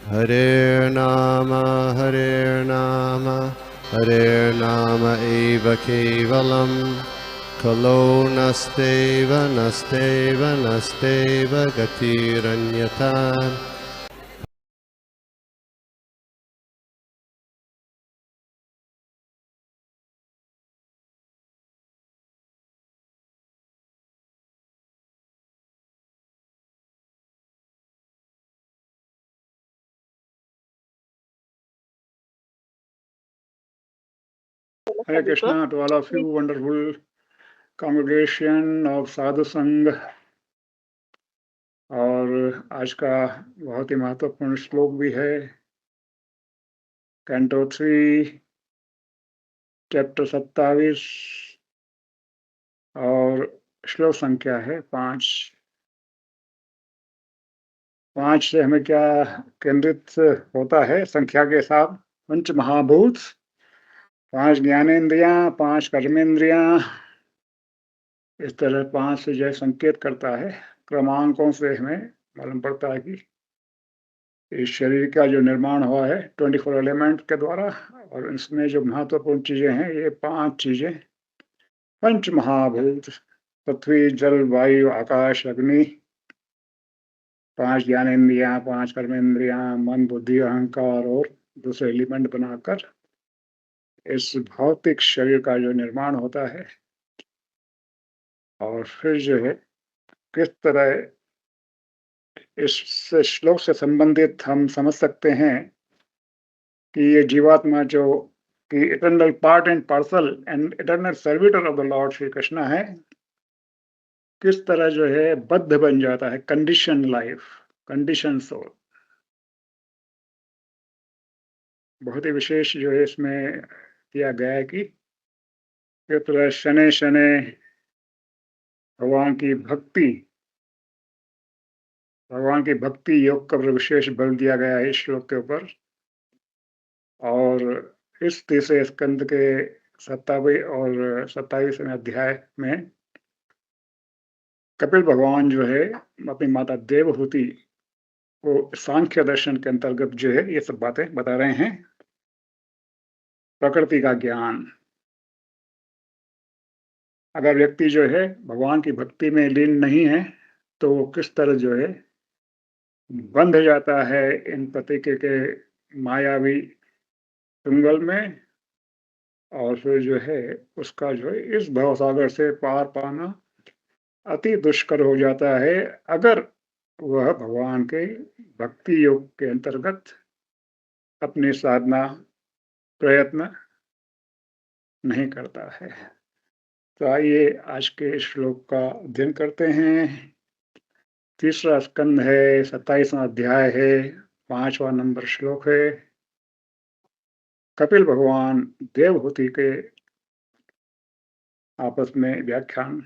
Hare Nama Hare Nama Eva Kevalam Kalo Nasteva Nasteva Nasteva Gatiranyata. Hare Krishna to all of you, wonderful congregation of साधु संघ। और आज का बहुत ही महत्वपूर्ण श्लोक भी है। कैंटो 3 चैप्टर 27 और श्लोक संख्या है 5। 5 से हमें क्या केंद्रित होता है संख्या के साथ? पंच महाभूत, 5 ज्ञानेन्द्रियां, 5 कर्मेंद्रियां, इस तरह 5 से जो संकेत करता है। क्रमांकों से हमें मालूम पड़ता है कि इस शरीर का जो निर्माण हुआ है 24 एलिमेंट के द्वारा, और इसमें जो महत्वपूर्ण चीजें हैं ये 5 चीजें। पंच महाभूत, पृथ्वी, जल, वायु, आकाश, अग्नि, 5 ज्ञानेन्द्रियां, 5 कर्मेंद्रियां, मन, बुद्धि, अहंकार और दूसरे एलिमेंट बनाकर इस भौतिक शरीर का जो निर्माण होता है। और फिर जो है किस तरह इस श्लोक से संबंधित हम समझ सकते हैं कि ये जीवात्मा जो कि eternal part and parcel and eternal servitor of the Lord Shri Krishna है, किस तरह जो है बद्ध बन जाता है, कंडीशन लाइफ, कंडीशन सोल। बहुत ही विशेष जो है इसमें किया गया है कि किस तरह शनै शनै भगवान की भक्ति योग का विशेष बल दिया गया है इस श्लोक के ऊपर। और इस तीसरे स्कंद के 27वें और 27वें अध्याय में कपिल भगवान जो है अपनी माता देवहूति को सांख्य दर्शन के अंतर्गत जो है ये सब बातें बता रहे हैं। प्रकृति का ज्ञान, अगर व्यक्ति जो है भगवान की भक्ति में लीन नहीं है तो वो किस तरह जो है बंध जाता है इन प्रतीक के मायावी चुंगल में, और फिर जो है उसका जो है इस भवसागर से पार पाना अति दुष्कर हो जाता है अगर वह भगवान के भक्ति योग के अंतर्गत अपनी साधना प्रयत्न नहीं करता है। तो आइए आज के श्लोक का अध्ययन करते हैं। तीसरा स्कंद है, 27वां अध्याय है, 5वां नंबर श्लोक है। कपिल भगवान देवहूति के आपस में व्याख्यान।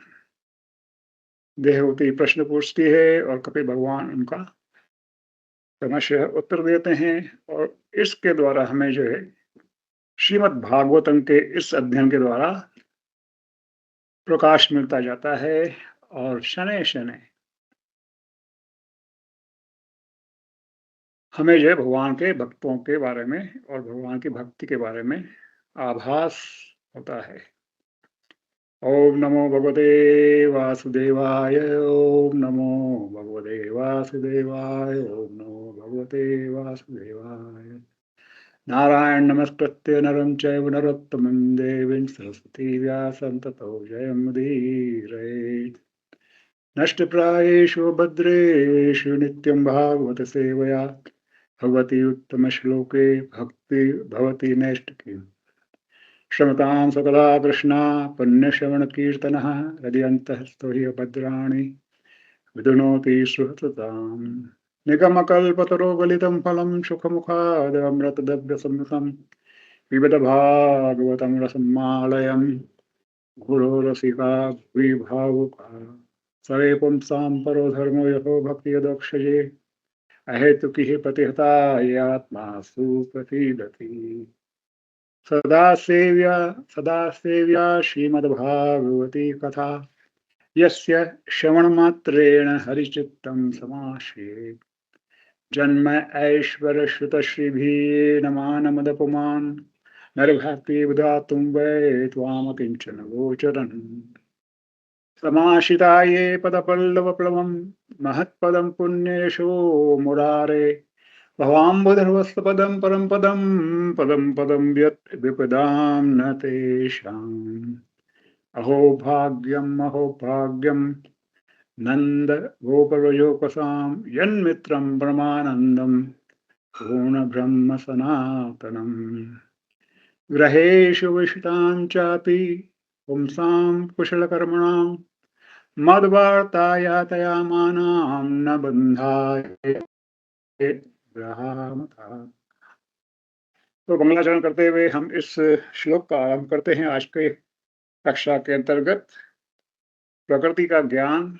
देवहूति प्रश्न पूछती है और कपिल भगवान उनका क्रमशः उत्तर देते हैं, और इसके द्वारा हमें जो है श्रीमद् भागवतम के इस अध्ययन के द्वारा प्रकाश मिलता जाता है। और शनै शनै हमें जो है भगवान के भक्तों के बारे में और भगवान की भक्ति के बारे में आभास होता है। ओम नमो भगवते वासुदेवाय, ओम नमो भगवते वासुदेवाय, ओम नमो भगवते वासुदेवाय। नारायण नमस्कृत्य नरं चैव नरोत्तमं देवीं सरस्वती व्यासं ततो जयमुदीरयेत्। नष्टप्रायेषु भद्रेषु नित्यं भागवत सेवया भगवती उत्तम श्लोके भक्ति भवती नैष्टिकी। क्षमतां सकला कृष्णा पुण्यश्रवण कीर्तनः हृदयन्तःस्थो हि भद्राणि विदुनोति सुहृताम्। निगमकल्पतरोगलितं फलं सुखमुखादमृतद्रव्यसंयुतं पिबत भागवतं रसमालयं गुरोरसिका विभावुका। सवे पुंसां परो धर्मो यतो भक्तियदक्षये अहेतुकिः प्रतिहता ये आत्मा सुप्रसीदति। सदा सेव्या श्रीमद्भागवती कथा यस्य श्रवणमात्रेण हरिचित्तं समाश्रयेत्। जन्म ऐश्वर्य श्रुत श्रीभी नमानमदपुमान् नरभक्ति विधातुं वै त्वाम किंचन गोचरन् समाशिताये पदपल्लवप्लवम् महत्पदं पुण्येशो मुरारे भवाम्बुधर्वस्वपदं परं पदं पदं पदं व्यत् विपदां न तेषाम् अहो भाग्यं नंद गोपरजोपसां यन्मित्रं ब्रह्मानन्दं पूर्ण ब्रह्म सनातनम् ग्रहेषु विशितां चापि पुंसां कुशलकर्मणां मद्वार्तायातयामानां न बन्धाय ग्रहामथा। तो मंगलाचरण करते हुए हम इस श्लोक का आरंभ करते हैं। आज के कक्षा के अंतर्गत प्रकृति का ज्ञान,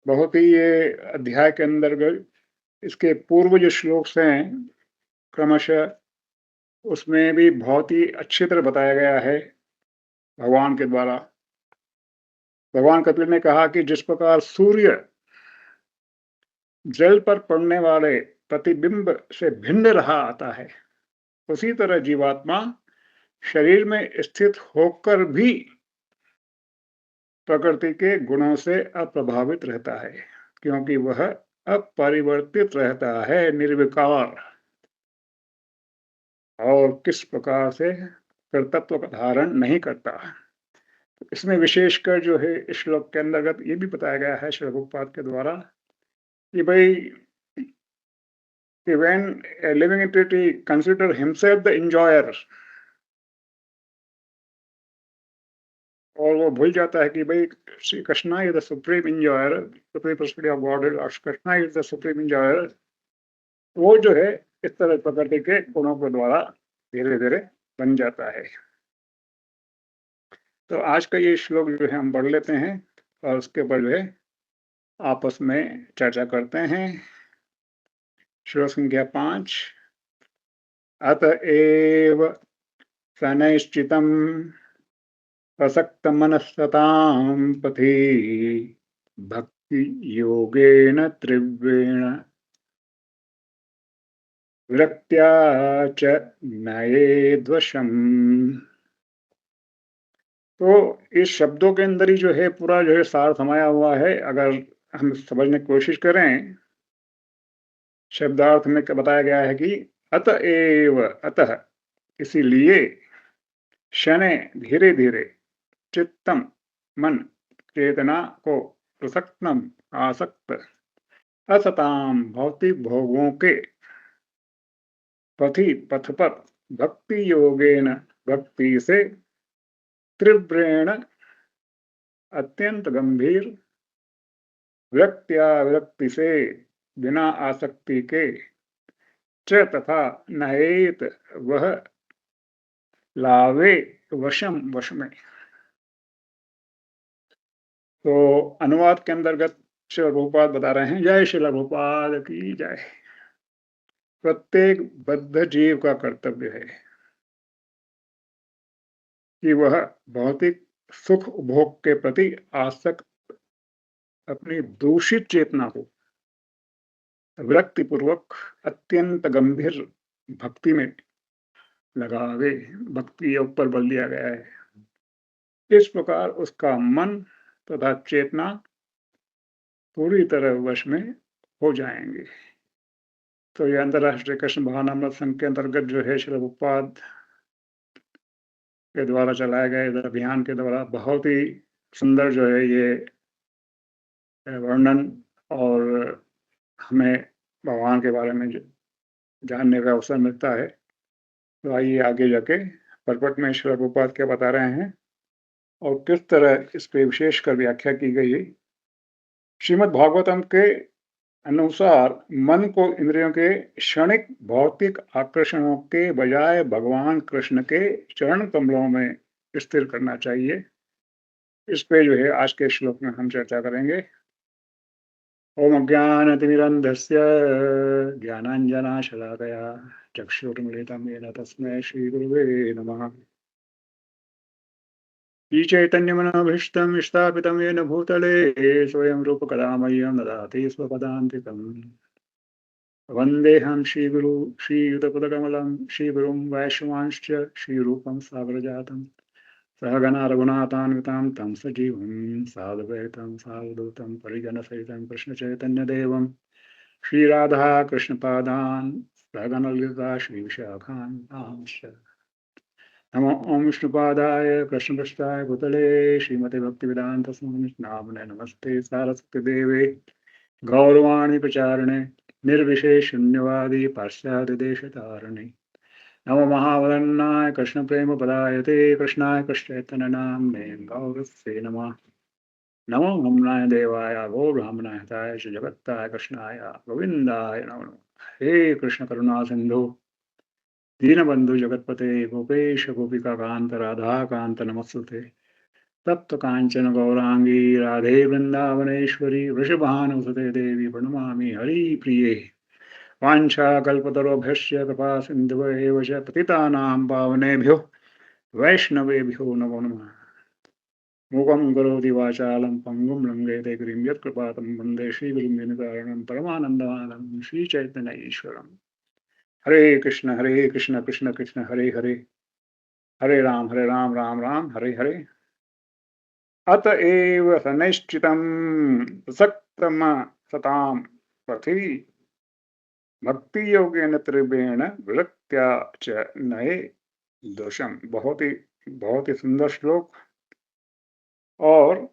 बहुत ही ये अध्याय के अंतर्गत इसके पूर्व जो श्लोक हैं क्रमशः उसमें भी बहुत ही अच्छी तरह बताया गया है भगवान के द्वारा। भगवान कपिल ने कहा कि जिस प्रकार सूर्य जल पर पड़ने वाले प्रतिबिंब से भिन्न रहा आता है, उसी तरह जीवात्मा शरीर में स्थित होकर भी प्रकृति के गुणों से अप्रभावित रहता है, क्योंकि वह अपरिवर्तित रहता है, निर्विकार, और किस प्रकार से कर्तव्य का धारण नहीं करता। इसमें विशेषकर जो है इस श्लोक के अंतर्गत ये भी बताया गया है श्री प्रभुपाद के द्वारा कि भाई कि when a living entity consider himself the enjoyer, और वो भूल जाता है कि भाई Shri Krishna is the supreme enjoyer, supreme personality of god और Krishna is the supreme enjoyer, वो जो है इस तरह प्रकृति के गुणों के द्वारा धीरे धीरे बन जाता है। तो आज का ये श्लोक जो है हम पढ़ लेते हैं और उसके ऊपर जो है आपस में चर्चा करते हैं। श्लोक संख्या 5। अतएव सनैश्चितम् प्रसक्तमनस्ततां पथि भक्ति योगेन त्रिवेण विरक्त्या च नयेद्वशम्। तो इस शब्दों के अंदर ही जो है पूरा जो है सार समाया हुआ है। अगर हम समझने की कोशिश करें, शब्दार्थ में बताया गया है कि अतएव, अतः इसीलिए, शनै धीरे धीरे, चित्तम मन, चेतना को, प्रसक्तम आसक्त, असताम भौतिक भोगों के, पथि पथ पर, भक्ति योगेन भक्ति से, त्रिव्रेण अत्यंत गंभीर, विरक्त्या विरक्ति से बिना आसक्ति के, च तथा नहेत वह लावे वशम वश में। तो अनुवाद के अंतर्गत श्री प्रभुपाद बता रहे हैं, जय श्री प्रभुपाद की जय। प्रत्येक बद्ध जीव का कर्तव्य है कि वह भौतिक सुख उपभोग के प्रति आसक्त अपनी दूषित चेतना को विरक्ति पूर्वक अत्यंत गंभीर भक्ति में लगावे। भक्ति योग पर बल दिया गया है। इस प्रकार उसका मन तथा चेतना पूरी तरह वश में हो जाएंगे। तो ये अंतरराष्ट्रीय कृष्ण भावनामृत संघ के अंतर्गत जो है श्री प्रभुपाद के द्वारा चलाए गए इस अभियान के द्वारा बहुत ही सुंदर जो है ये वर्णन और हमें भगवान के बारे में जानने का अवसर मिलता है। तो आइए आगे जाके परपट में श्री प्रभुपाद क्या बता रहे हैं और किस तरह इस पे विशेषकर व्याख्या की गई है। श्रीमद् भागवतम के अनुसार मन को इंद्रियों के क्षणिक भौतिक आकर्षणों के बजाय भगवान कृष्ण के चरण कमलों में स्थिर करना चाहिए। इस पे जो है आज के श्लोक में हम चर्चा करेंगे। ओम अज्ञानतिमिरन्धस्य ज्ञानाञ्जनशलाकया चक्षुर्मिलितं येन तस्मै श्रीगुरुवे नमः। श्रीचैतन्यमनोभीष्टं स्थापितं येन भूतले स्वयं रूपकदा मह्यं ददाति स्वपदान्तिकम्। वन्देऽहं श्रीगुरु श्रीयुतपदकमलं श्रीगुरुं वैष्णवांश्च श्रीरूपं सागरजातं सहगणा रघुनाथान्वितां तं सजीवं साधुवैतं सावधूतं परिजनसहितं कृष्णचैतन्यदेवं श्रीराधा कृष्णपादान् सहगणललिता श्रीविशाखान्तांश्च नमो ओम विष्णुपादाय कृष्णपृष्ठाय भूतले श्रीमते भक्तिवेदांत स्वामी नामने नमस्ते सारस्वती देवे गौरवाणी प्रचारणे निर्विशेष शून्यवादी पाश्चात्य देश तारणे नमो महावदन्नाय कृष्ण प्रेम पदायते कृष्णाय कृष्णचैतन्य नामने गौरस्ये नमः नमो हमनाय देवाय गो ब्राह्मणाय हिताय च जगत्ताय कृष्णाय गोविंदाय नमो नमः हे कृष्ण करुणा सिंधु दीनबंधु जगतपते गोपेश गोपिका कांत राधा कांत नमस्ते तप्त कांचन गौरांगी राधे वृंदावनेश्वरी वृषभानुसुते देवी प्रणमामि हरिप्रिये वाञ्छाकल्पतरुभ्यश्च कृपा सिन्धुभ्येव च पतितानां पावनेभ्यो वैष्णवेभ्यो नमो नमः मूकं करोति वाचालं पङ्गुं लङ्घयते गिरिं यत्कृपातं वन्दे श्रीगुरुं दिनकारणं परमानन्दमानं श्रीचैतन्य ईश्वरम् हरे कृष्ण कृष्ण कृष्ण हरे हरे हरे राम राम राम हरे हरे अत एव सनैश्चितं प्रसक्तम सतां पृथ्वी भक्ति योगेन त्रिवेण विरक्त्या च नये दोषम। बहुत ही सुंदर श्लोक। और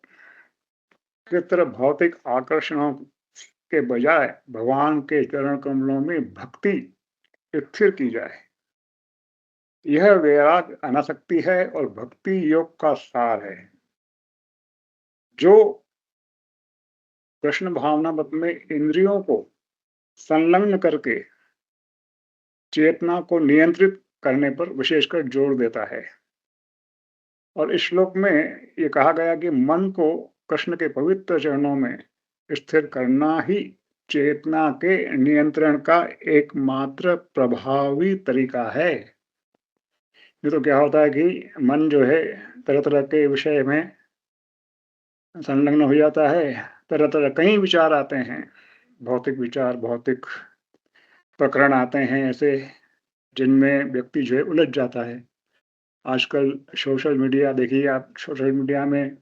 किस तरह भौतिक आकर्षणों के बजाय भगवान के चरण कमलों में भक्ति स्थिर की जाए, यह वैराग अनासक्ति है और भक्ति योग का सार है। जो कृष्ण भावना मत में इंद्रियों को संलग्न करके चेतना को नियंत्रित करने पर विशेषकर जोर देता है। और इस श्लोक में ये कहा गया कि मन को कृष्ण के पवित्र चरणों में स्थिर करना ही चेतना के नियंत्रण का एकमात्र प्रभावी तरीका है। नहीं तो क्या होता है कि मन जो है तरह तरह के विषय में संलग्न हो जाता है, तरह तरह कई विचार आते हैं, भौतिक विचार, भौतिक प्रकरण आते हैं ऐसे, जिनमें व्यक्ति जो है उलझ जाता है। आजकल सोशल मीडिया देखिए आप, सोशल मीडिया में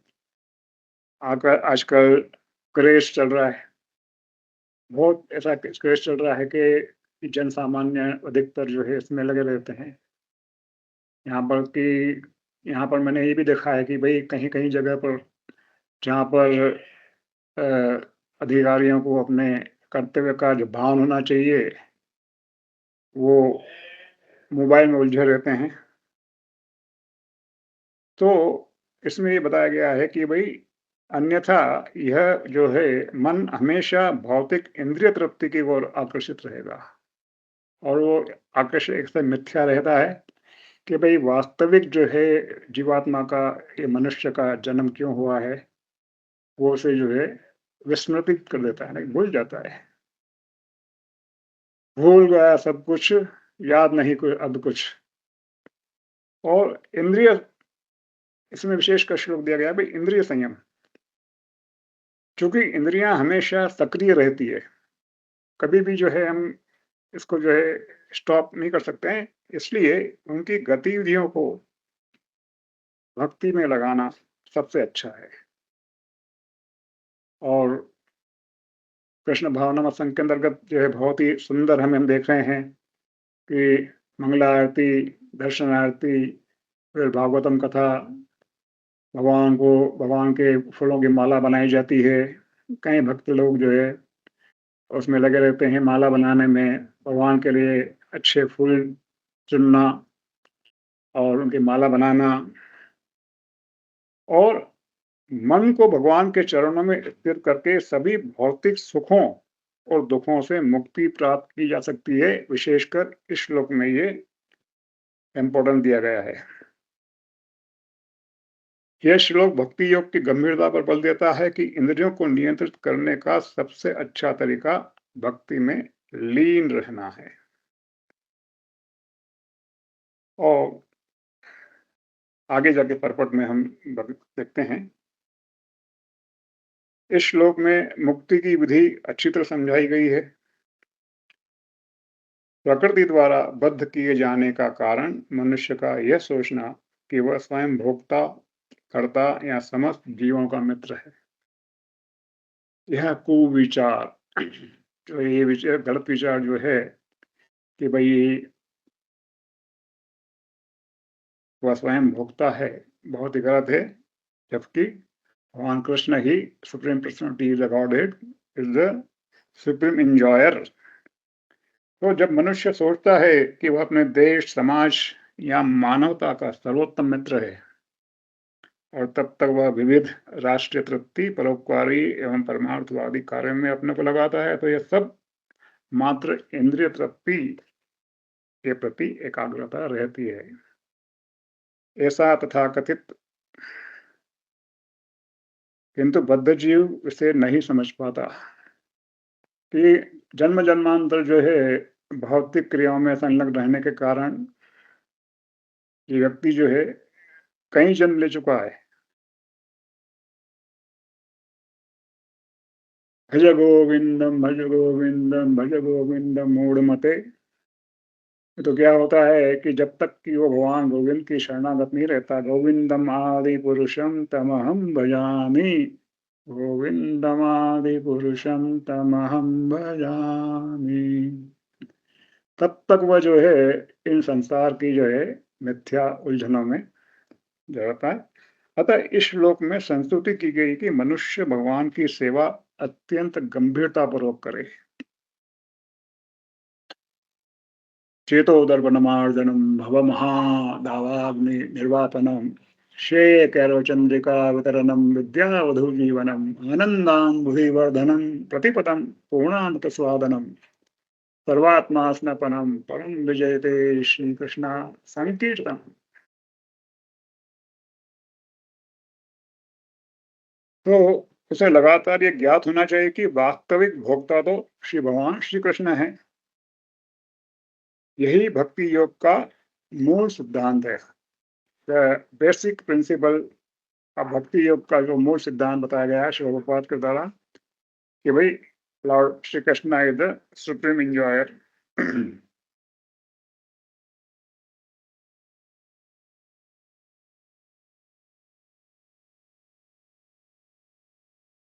आकर आजकल क्रेज चल रहा है, बहुत ऐसा क्रेज चल रहा है कि जन सामान्य अधिकतर जो है इसमें लगे रहते हैं। यहाँ पर कि यहाँ पर मैंने ये भी देखा है कि भाई कहीं कहीं जगह पर जहाँ पर अधिकारियों को अपने कर्तव्य का जो भान होना चाहिए, वो मोबाइल में उलझे रहते हैं। तो इसमें ये बताया गया है कि भाई अन्यथा यह जो है मन हमेशा भौतिक इंद्रिय तृप्ति की ओर आकर्षित रहेगा। और वो आकर्षण एक से मिथ्या रहता है कि भाई वास्तविक जो है जीवात्मा का, ये मनुष्य का जन्म क्यों हुआ है, वो उसे जो है विस्मृतित कर देता है, नहीं भूल जाता है। भूल गया सब कुछ, याद नहीं कोई अब कुछ। और इंद्रिय, इसमें विशेष कर श्लोक दिया गया भाई इंद्रिय संयम। क्योंकि इंद्रियां हमेशा सक्रिय रहती है, कभी भी जो है हम इसको जो है स्टॉप नहीं कर सकते हैं, इसलिए उनकी गतिविधियों को भक्ति में लगाना सबसे अच्छा है। और कृष्ण भावनामय संघ के अंतर्गत जो है बहुत ही सुंदर हम देख रहे हैं कि मंगला आरती, दर्शन आरती, फिर भागवतम कथा, भगवान के फूलों की माला बनाई जाती है। कई भक्त लोग जो है उसमें लगे रहते हैं माला बनाने में, भगवान के लिए अच्छे फूल चुनना और उनकी माला बनाना। और मन को भगवान के चरणों में स्थिर करके सभी भौतिक सुखों और दुखों से मुक्ति प्राप्त की जा सकती है। विशेषकर इस श्लोक में ये इम्पोर्टेंस दिया गया है। यह श्लोक भक्ति योग की गंभीरता पर बल देता है कि इंद्रियों को नियंत्रित करने का सबसे अच्छा तरीका भक्ति में लीन रहना है। और आगे जाके परपट में हम देखते हैं। इस श्लोक में मुक्ति की विधि अच्छी तरह समझाई गई है। प्रकृति द्वारा बद्ध किए जाने का कारण मनुष्य का यह सोचना कि वह स्वयं भोक्ता, कर्ता या समस्त जीवों का मित्र है। यह कुविचार, जो ये विचार, गलत विचार जो है कि भाई वह स्वयं भोक्ता है, बहुत ही गलत है। जबकि भगवान कृष्ण ही supreme personality is the godhead, is the supreme enjoyer. तो जब मनुष्य सोचता है कि वह अपने देश, समाज या मानवता का सर्वोत्तम मित्र है, और तब तक वह विविध राष्ट्रीय तृप्ति, परोपकारी एवं परमार्थवादी कार्य में अपने को लगाता है, तो यह सब मात्र इंद्रिय तृप्ति के प्रति एकाग्रता रहती है। ऐसा तथाकथित, किंतु बद्ध जीव इसे नहीं समझ पाता कि जन्म जन्मांतर जो है भौतिक क्रियाओं में संलग्न रहने के कारण ये व्यक्ति जो है कई जन्म ले चुका है। भज गोविंदम भज गोविंदम भज गोविंदम मूढ़मते। तो क्या होता है कि जब तक कि वो भगवान गोविंद की शरणागत नहीं रहता, गोविंदम आदि पुरुषम तमहम भजामि, गोविंदम आदि पुरुषम तमहम भजामि, तब तक वह जो है इन संसार की जो है मिथ्या उलझनों में रहता है। अतः इस श्लोक में संस्तुति की गई कि मनुष्य भगवान की सेवा अत्यंत गंभीरता पूर्वक करे। चेतोदर्पणमार्जनम भव महादावाग्नि निर्वापनम श्रेय कैरव चंद्रिका वितरणम विद्यावधु जीवनम आनंदाम्बुधिवर्धनम प्रतिपदम पूर्णामृत स्वादनम सर्वात्मा स्नपनम परम विजयते श्री कृष्ण संकीर्तन। तो उसे लगातार ये ज्ञात होना चाहिए कि वास्तविक भोक्ता तो श्री भगवान श्री कृष्ण है। यही भक्ति योग का मूल सिद्धांत है। द बेसिक प्रिंसिपल अब भक्ति योग का जो मूल सिद्धांत बताया गया है श्री प्रभुपाद के द्वारा कि भाई Lord Shri Krishna is the supreme enjoyer.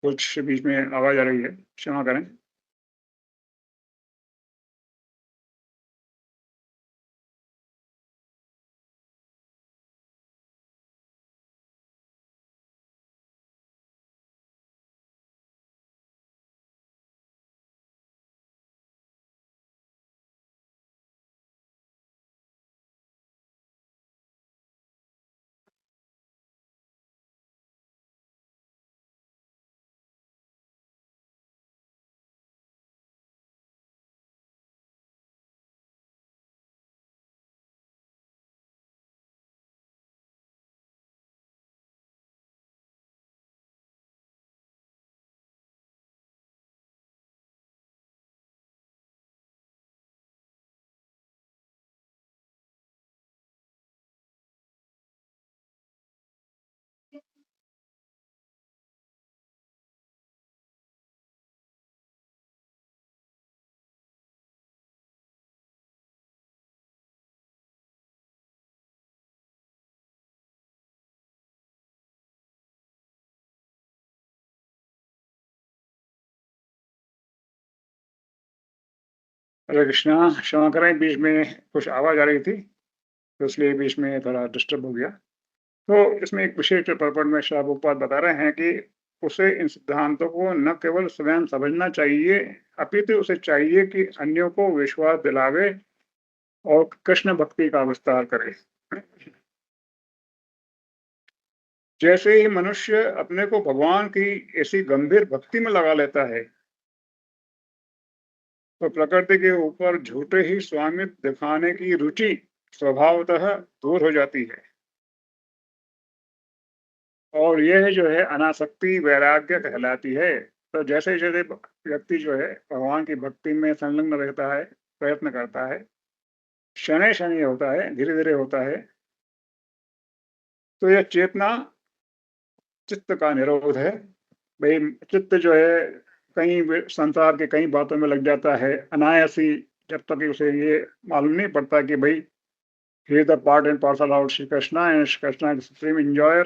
कुछ बीच में आवाज आ रही है, क्षमा करें। हरे कृष्णा, क्षमा करें, बीच में कुछ आवाज आ रही थी तो इसलिए बीच में थोड़ा डिस्टर्ब हो गया। तो इसमें एक विशेष पर्पट में श्री प्रभुपाद बता रहे हैं कि उसे इन सिद्धांतों को न केवल स्वयं समझना चाहिए, अपितु उसे चाहिए कि अन्यों को विश्वास दिलावे और कृष्ण भक्ति का विस्तार करे। जैसे ही मनुष्य अपने को भगवान की ऐसी गंभीर भक्ति में लगा लेता है, तो प्रकृति के ऊपर झूठे ही स्वामित्व दिखाने की रुचि स्वभावतः दूर हो जाती है, और यह जो है अनासक्ति वैराग्य कहलाती है। तो जैसे जैसे व्यक्ति जो है भगवान की भक्ति में संलग्न रहता है, प्रयत्न करता है, शनै शनै होता है, धीरे धीरे होता है, तो यह चेतना चित्त का निरोध है। भाई चित्त जो है कहीं संसार के कई बातों में लग जाता है, अनायासी जब तक कि उसे ये मालूम नहीं पड़ता कि भाई he is the part and parcel of Shri Krishna, and Shri Krishna is the supreme enjoyer,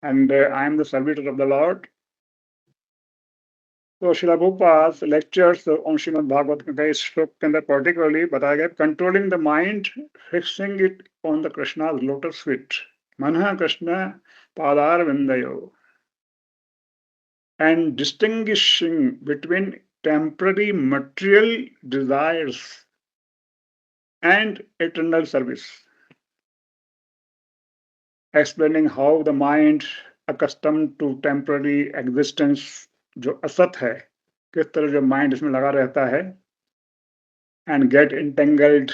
and I am the servitor of the Lord. तो श्रील प्रभुपाद लेक्चर्स ऑन श्रीमद् भागवत के कई श्लोक के अंदर पर्टिकुलरली बताया गया controlling the mind, fixing it on the Krishna lotus feet, मनः Krishna पादार विंदयो, and distinguishing between temporary material desires and eternal service, explaining how the mind accustomed to temporary existence, जो असत है, किस तरह जो माइंड इसमें लगा रहता है, and get entangled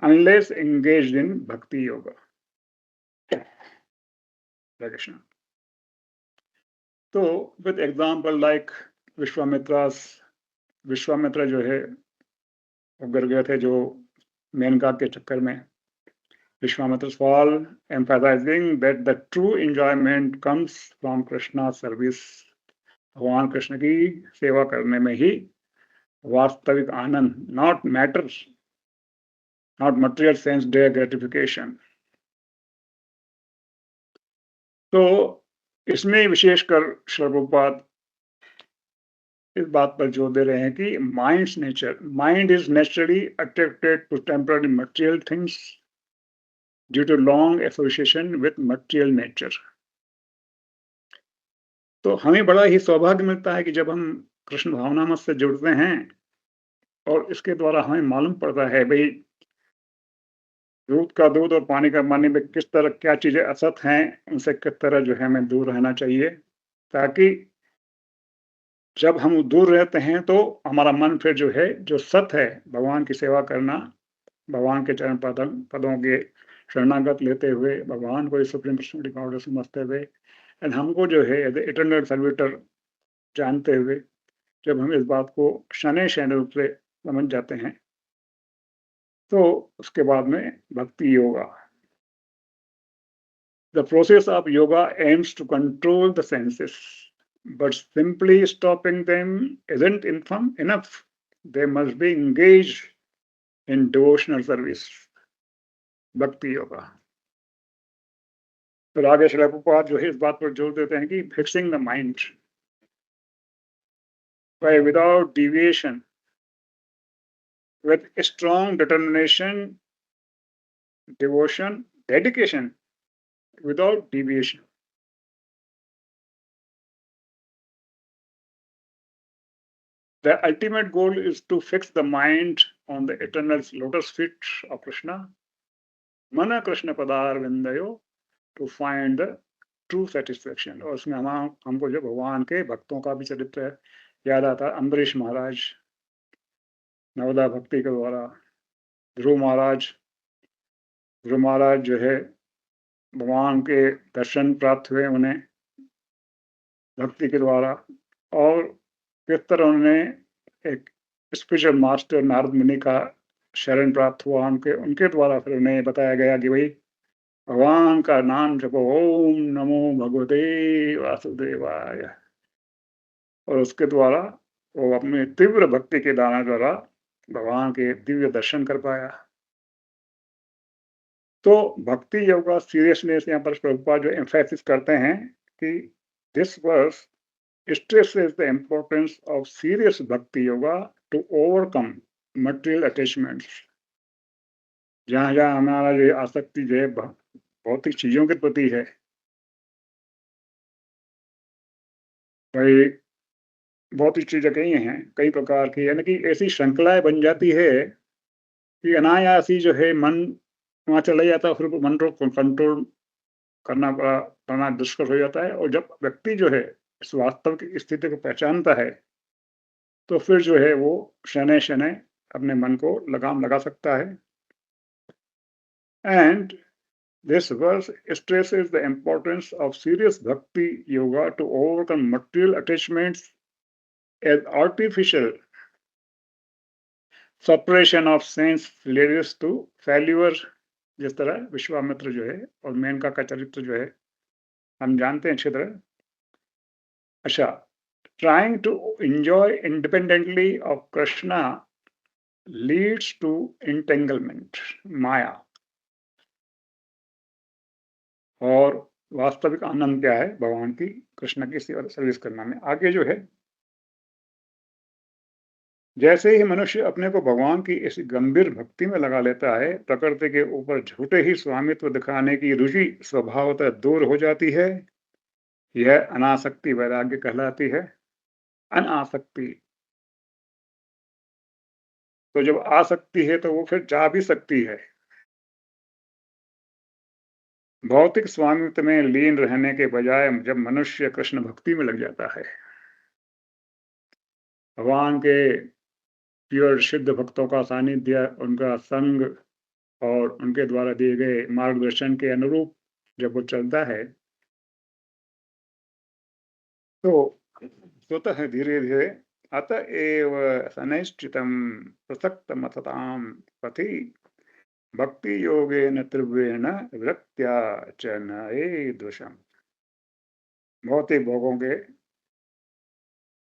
unless engaged in bhakti yoga. Hare Krishna. तो with example like विश्वामित्र जो है वो गिर गए थे जो मेनका के चक्कर में. Vishwamitra's fall, emphasizing that the true enjoyment comes from Krishna's service. भगवान कृष्ण की सेवा करने में ही वास्तविक आनंद, not matters, not material sense day gratification. तो इसमें विशेषकर श्रील प्रभुपाद इस बात पर जोर दे रहे हैं कि mind is naturally attracted to temporary material things due to long association with material nature. तो हमें बड़ा ही सौभाग्य मिलता है कि जब हम कृष्ण भावनामृत से जुड़ते हैं और इसके द्वारा हमें मालूम पड़ता है भाई दूध का दूध और पानी का पानी में किस तरह क्या चीजें असत हैं, उनसे किस तरह जो है हमें दूर रहना चाहिए, ताकि जब हम दूर रहते हैं तो हमारा मन फिर जो है जो सत है भगवान की सेवा करना, भगवान के चरण पदों के शरणागत लेते हुए भगवान को सुप्रीम पर्सनैलिटी गॉड समझते हुए एंड हमको जो है इटर्नल सर्विटर जानते हुए जब हम इस बात को शनै रूप से समझ जाते हैं तो उसके बाद में bhakti yoga. The process of yoga aims to control the senses, but simply stopping them isn't enough. They must be engaged in devotional service, bhakti yoga. तो आगे श्रील प्रभुपाद जो है इस बात पर जोर देते हैं कि fixing the mind by without deviation, with strong determination, devotion, dedication, without deviation. The ultimate goal is to fix the mind on the eternal lotus feet of Krishna, mana Krishna padar vindayo, to find the true satisfaction. और उसमें हमको जो भगवान के भक्तों का भी चरित्र याद आता है. अम्बरीश महाराज नवदा भक्ति के द्वारा, ध्रुव महाराज जो है भगवान के दर्शन प्राप्त हुए उन्हें भक्ति के द्वारा, और किस तरह उन्हें एक स्पिरिचुअल मास्टर नारद मुनि का शरण प्राप्त हुआ उनके द्वारा. फिर उन्हें बताया गया कि भाई भगवान का नाम जपो, ओम नमो भगवते वासुदेवाय, और उसके द्वारा वो अपने तीव्र भक्ति के दाना द्वारा भगवान के दिव्य दर्शन कर पाया. तो भक्ति योग का सीरियसनेस यहाँ पर प्रभुपाद जो एम्फेसिस करते हैं कि this verse stresses the importance of serious bhakti yoga to overcome material attachments. जहाँ जहाँ हमारा जो आसक्ति जो है भौतिक चीजों के प्रति है, भाई भौतिक चीजें कई प्रकार की, यानी कि ऐसी श्रृंखलाएं बन जाती है कि अनायास ही जो है मन वहां चला जाता है, फिर मन को कंट्रोल करना दुष्कर हो जाता है. और जब व्यक्ति जो है इस वास्तविक स्थिति को पहचानता है तो फिर जो है वो शनै अपने मन को लगाम लगा सकता है. And this verse stresses the importance of serious bhakti yoga to overcome material attachments as artificial separation of sense leads to failure. जिस तरह विश्वामित्र जो है और मेनका का चरित्र जो है हम जानते हैं अच्छी तरह. अच्छा, trying to enjoy independently of Krishna leads to entanglement, माया। और वास्तविक आनंद क्या है? भगवान की, कृष्ण की सर्विस करना में। आगे जो है, जैसे ही मनुष्य अपने को भगवान की इस गंभीर भक्ति में लगा लेता है, प्रकृति के ऊपर झूठे ही स्वामित्व दिखाने की रुचि स्वभावतः दूर हो जाती है। यह अनासक्ति वैराग्य कहलाती है। अनासक्ति, तो जब आसक्ति है तो वो फिर जा भी सकती है। भौतिक स्वामित्व में लीन रहने के बजाय जब मनुष्य कृष्ण भक्ति में लग जाता है, भगवान के प्योर सिद्ध भक्तों का सानिध्य, उनका संग और उनके द्वारा दिए गए मार्गदर्शन के अनुरूप जब वो चलता है, तो स्वतः धीरे-धीरे अतएव सनैश्चितं प्रसक्तमसतां पथि भक्ति-योगेन तीव्रेण विरक्त्या च नयेदृशम्। भौतिक भोगों के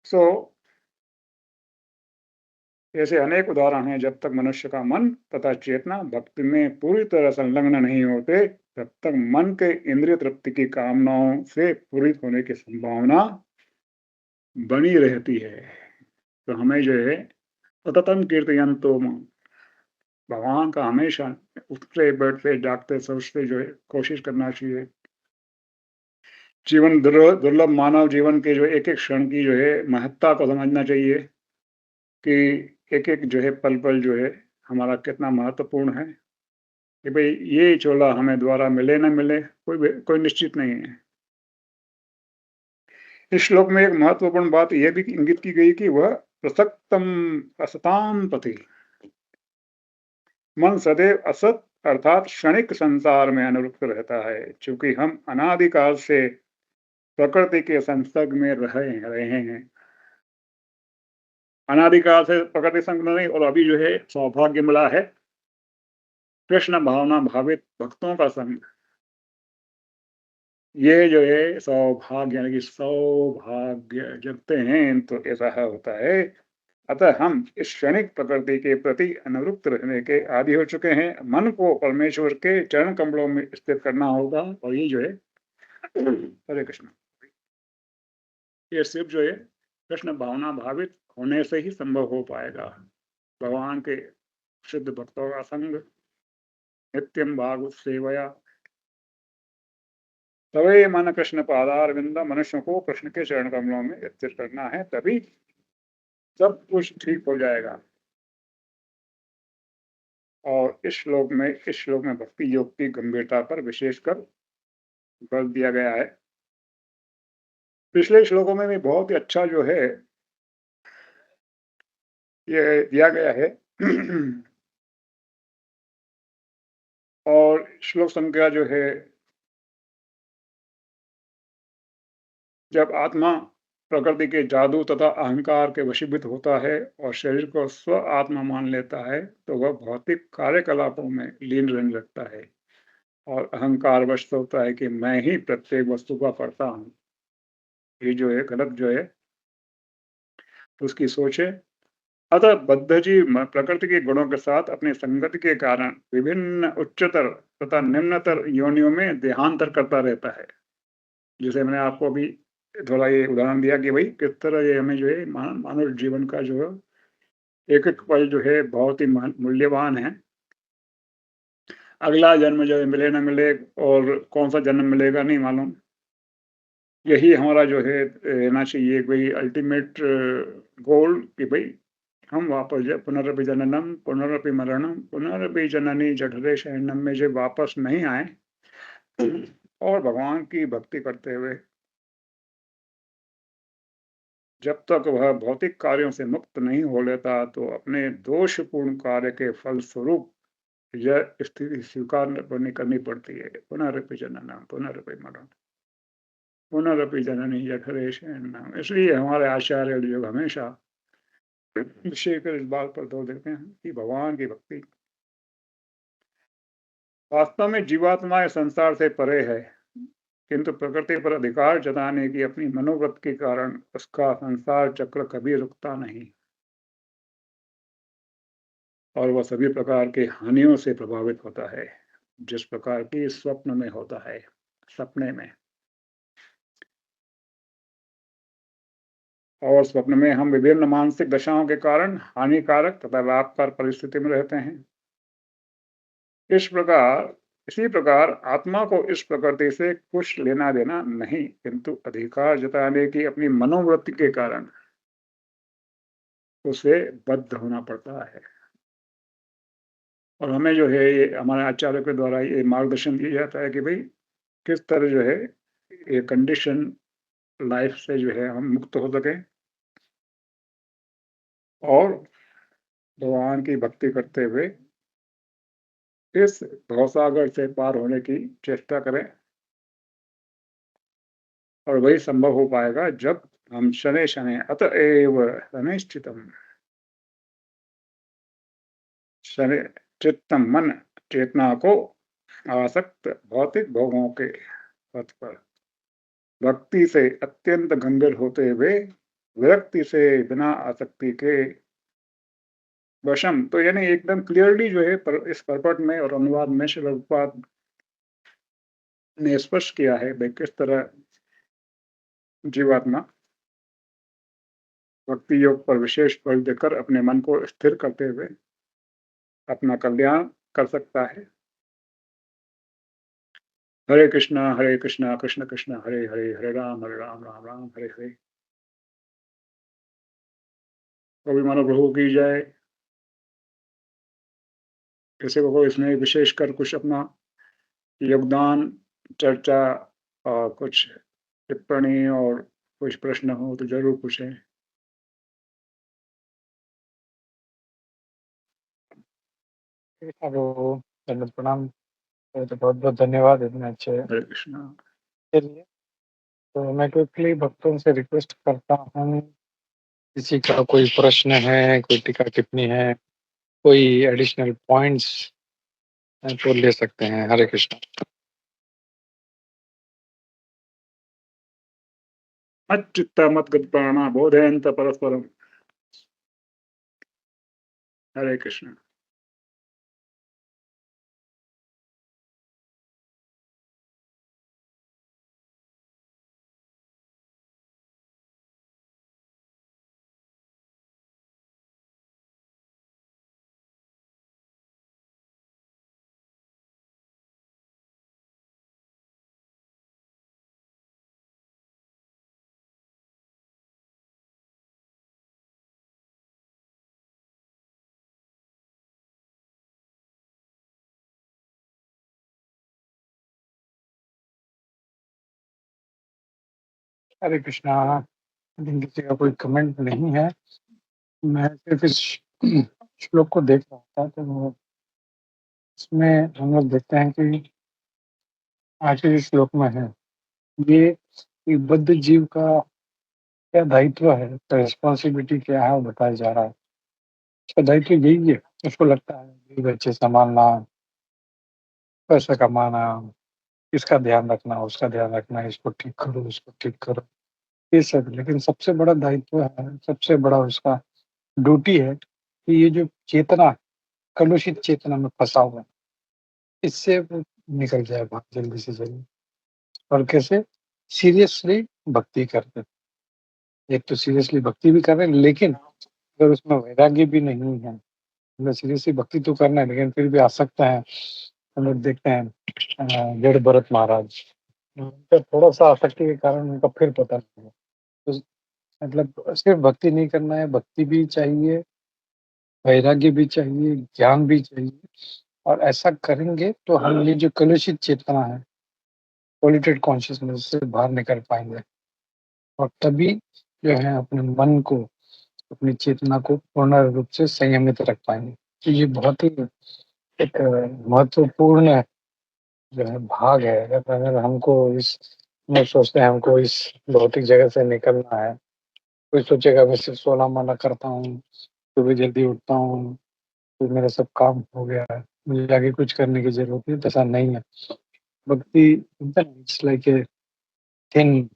सो ऐसे अनेक उदाहरण हैं। जब तक मनुष्य का मन तथा चेतना भक्ति में पूरी तरह संलग्न नहीं होते, तब तक मन के इंद्रिय तृप्ति की कामनाओं से पूरित होने की संभावना बनी रहती है। तो हमें जो है सततम कीर्तयन्तो मां, भगवान का हमेशा उठते बैठते जागते सोचते जो है कोशिश करना चाहिए। जीवन दुर्लभ मानव जीवन के जो एक एक क्षण की जो है महत्ता को समझना चाहिए कि एक एक जो है पल पल जो है हमारा कितना महत्वपूर्ण है। कि भाई ये चोला हमें दोबारा मिले ना मिले, कोई निश्चित नहीं है। इस श्लोक में एक महत्वपूर्ण बात यह भी इंगित की गई कि वह प्रसक्तम असताम पति, मन सदैव असत अर्थात क्षणिक संसार में अनुरक्त रहता है। चूंकि हम अनादिकाल से प्रकृति के संसर्ग में रहे हैं, अनादिकाल से प्रकृति संग में नहीं, और अभी जो है सौभाग्य मिला है कृष्ण भावना भावित भक्तों का संग। ये जो है सौभाग्य, यानी कि सौभाग्य जगते हैं तो ऐसा होता है। अतः हम इस क्षणिक प्रकृति के प्रति अनुरक्त रहने के आदी हो चुके हैं। मन को परमेश्वर के चरण कमलों में स्थित करना होगा, और ये जो है हरे कृष्ण, ये सिर्फ जो है कृष्ण भावना भावित होने से ही संभव हो पाएगा। भगवान के शुद्ध भक्तों का संग, नित्यम भागवत सेवया, तवे मन कृष्ण पादार विंद, मनुष्य को कृष्ण के चरण कमलों में स्थित करना है, तभी सब कुछ ठीक हो जाएगा। और इस श्लोक में भक्ति योग की गंभीरता पर विशेषकर बल दिया गया है। पिछले श्लोकों में भी बहुत ही अच्छा जो है ये दिया गया है। और श्लोक संख्या जो है, जब आत्मा प्रकृति के जादू तथा अहंकार के वशीभूत होता है और शरीर को स्व आत्मा मान लेता है, तो वह भौतिक कार्यकलापों में लीन रहने लगता है और अहंकार वश होता है कि मैं ही प्रत्येक वस्तु का कर्ता हूँ। ये जो है गलत जो है उसकी सोच है। अतः बद्ध जीव प्रकृति के गुणों के साथ अपनी संगति के कारण विभिन्न उच्चतर तथा निम्नतर योनियों में देहांतर करता रहता है। जैसे मैंने आपको अभी थोड़ा ये उदाहरण दिया कि भाई किस तरह ये हमें जो है मानव जीवन का जो है एक एक पल जो है बहुत ही मूल्यवान है। अगला जन्म जो है मिले ना मिले और कौन सा जन्म मिलेगा नहीं मालूम। यही हमारा जो है रहना चाहिए कोई अल्टीमेट गोल कि भाई हम वापस जाए। पुनरपि जननम पुनरपि मरणम पुनरपि जननी जठरे शयनम में जो वापस नहीं आए और भगवान की भक्ति करते हुए जब तक वह भौतिक कार्यों से मुक्त नहीं हो लेता, तो अपने दोषपूर्ण कार्य के फलस्वरूप यह स्थिति स्वीकार करनी पड़ती है। पुनरपि जननम पुनरपि मरणम पुनरपि जननी जठरे शयनम। इसलिए हमारे आचार्य लोग हमेशा विशेषकर इस बात पर जोर देते हैं कि भगवान की भक्ति वास्तव में जीवात्मा इस संसार से परे है, किंतु प्रकृति पर अधिकार जताने की अपनी मनोवृत्ति के कारण उसका संसार चक्र कभी रुकता नहीं। और वह सभी प्रकार की हानियों से प्रभावित होता है, जिस प्रकार की स्वप्न में होता है, सपने में। और स्वप्न में हम विभिन्न मानसिक दशाओं के कारण हानिकारक तथा लाभकार परिस्थिति में रहते हैं। इस प्रकार इसी प्रकार आत्मा को इस प्रकृति से कुछ लेना देना नहीं, किंतु अधिकार जताने की अपनी मनोवृत्ति के कारण उसे बद्ध होना पड़ता है। और हमें जो है ये हमारे आचार्य के द्वारा ये मार्गदर्शन दिया जाता है कि भाई किस तरह जो है ये कंडीशन लाइफ से जो है हम मुक्त हो सकें और भगवान की भक्ति करते हुए इस भवसागर से पार होने की चेष्टा करें। और वही संभव हो पाएगा जब हम शनैः शनैः अतएव अनिश्चितम् शनैः चित्तम मन चेतना को आसक्त भौतिक भोगों के पथ पर भक्ति से अत्यंत गंभीर होते हुए विरक्ति से बिना आसक्ति के वशम। तो यानी एकदम क्लियरली जो है इस परपट में और अनुवाद में श्रील प्रभुपाद ने स्पष्ट किया है भाई किस तरह जीवात्मा भक्ति योग पर विशेष बल देकर अपने मन को स्थिर करते हुए अपना कल्याण कर सकता है। हरे कृष्णा कृष्ण कृष्ण हरे हरे, हरे राम राम राम हरे हरे। कवि महाप्रभु की जय। किसी को इसमें विशेष कर कुछ अपना योगदान, चर्चा और कुछ टिप्पणी और कुछ प्रश्न हो तो जरूर पूछें। हेलो, दंडवत प्रणाम। तो बहुत बहुत धन्यवाद इतने अच्छे हरे कृष्णा। के लिए। तो मैं क्विकली भक्तों से रिक्वेस्ट करता हूँ, किसी का कोई प्रश्न है, कोई टीका टिप्पणी है, कोई एडिशनल पॉइंट्स तो ले सकते हैं। हरे कृष्णा। मच्चित्ता मद्गत प्राणा बोधयन्त परस्परम। हरे कृष्ण। हरे कृष्णा। लेकिन किसी का कोई कमेंट नहीं है। मैं सिर्फ इस श्लोक को देख रहा था, तो इसमें हम लोग देखते हैं कि आखिरी श्लोक में है ये एक बद्ध जीव का क्या दायित्व है, रिस्पॉन्सिबिलिटी क्या है वो बताया जा रहा है। उसका दायित्व यही है, उसको लगता है बीवी बच्चे संभालना, पैसा कमाना, इसका ध्यान रखना, उसका ध्यान रखना, इसको ठीक करो, उसको ठीक करो, ये सब। लेकिन सबसे बड़ा दायित्व है, सबसे बड़ा उसका ड्यूटी है कि ये जो चेतना, कलुषित चेतना में फंसा हुआ है, इससे वो निकल जाए बाहर जल्दी से जल्दी। और कैसे? सीरियसली भक्ति करते। एक तो सीरियसली भक्ति भी कर रहे हैं, लेकिन अगर उसमें वैराग्य भी नहीं है, मतलब सीरियसली भक्ति तो करना है लेकिन फिर भी आ सकता है। हम लोग देखते हैं जड़ भरत महाराज, उनका थोड़ा-सा आसक्ति के कारण उनका फिर पता नहीं है। तो मतलब सिर्फ भक्ति नहीं करना है, भक्ति भी चाहिए, वैराग्य भी चाहिए, ज्ञान भी चाहिए। और ऐसा करेंगे तो हम ये जो कलुषित चेतना है, पॉल्यूटेड कॉन्शियसनेस से बाहर निकल पाएँगे। और तभी जो है अपने मन को, अपनी चेतना को पूर्ण रूप से संयमित रख पाएँगे। तो ये बहुत ही एक महत्वपूर्ण जो है भाग है। अगर हमको इस हम सोचते हैं हमको इस भौतिक जगत से निकलना है, कोई सोचेगा मैं सिर्फ सोना-मोना करता हूँ, सुबह जल्दी उठता हूँ, तो मेरा सब काम हो गया है, मुझे आगे कुछ करने की ज़रूरत नहीं, तो ऐसा नहीं है। भक्ति it's like a thin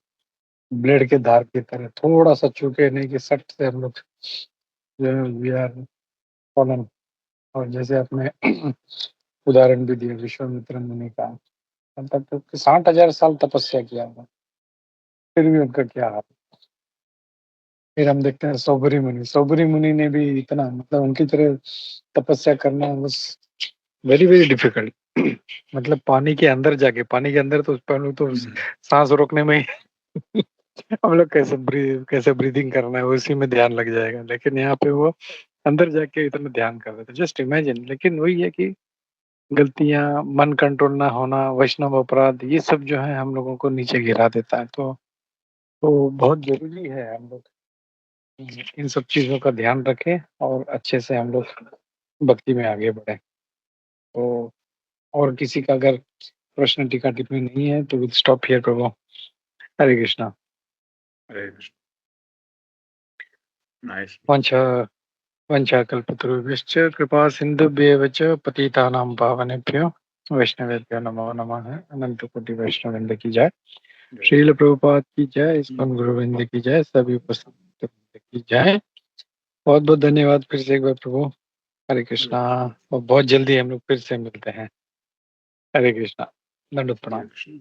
blade के धार की तरह, थोड़ा-सा छू के नहीं कि सट से हम लोग जो है वी आर फॉलन और जैसे आपने उदाहरण भी दिया विश्वामित्र मुनि का, मतलब तो 60,000 साल तपस्या किया था, फिर भी उनका क्या हाल। फिर हम देखते हैं सौबरी मुनि ने भी इतना, मतलब उनकी तरह तपस्या करना वाज़ वेरी, वेरी डिफिकल्ट। मतलब पानी के अंदर जाके, पानी के अंदर तो पहले तो साँस रोकने में ही हम लोग कैसे ब्रीथिंग करना है उसी में ध्यान लग जाएगा, लेकिन यहाँ पे वो अंदर जाके इतना ध्यान कर रहे थे, जस्ट इमेजिन। लेकिन वही है कि गलतियाँ, मन कंट्रोल ना होना, वैष्णव अपराध, ये सब जो है हम लोगों को नीचे गिरा देता है। तो बहुत ज़रूरी है हम लोग इन सब चीज़ों का ध्यान रखें और अच्छे से हम लोग भक्ति में आगे बढ़ें। तो और किसी का अगर प्रश्न, टीका, टिप्पणी नहीं है तो विल स्टॉप हियर प्रभु। हरे कृष्णा। हरे कृष्ण। नाइस। वाञ्छा वाञ्छाकल्पतरुभ्यश्च कृपा सिन्धुभ्येव च पतितानां पावनेभ्यो वैष्णवेभ्यो नमो नमः। अनंत कोटि वैष्णववृंद की जय। श्रील प्रभुपाद की जय। इस्कॉन गुरुवृंद की जय। सभी उपस्थित वृंद की जय। बहुत बहुत धन्यवाद फिर से एक बार प्रभु। हरे कृष्णा। और बहुत जल्दी हम लोग फिर से मिलते हैं। हरे कृष्णा। दंडवत प्रणाम। हरे कृष्ण।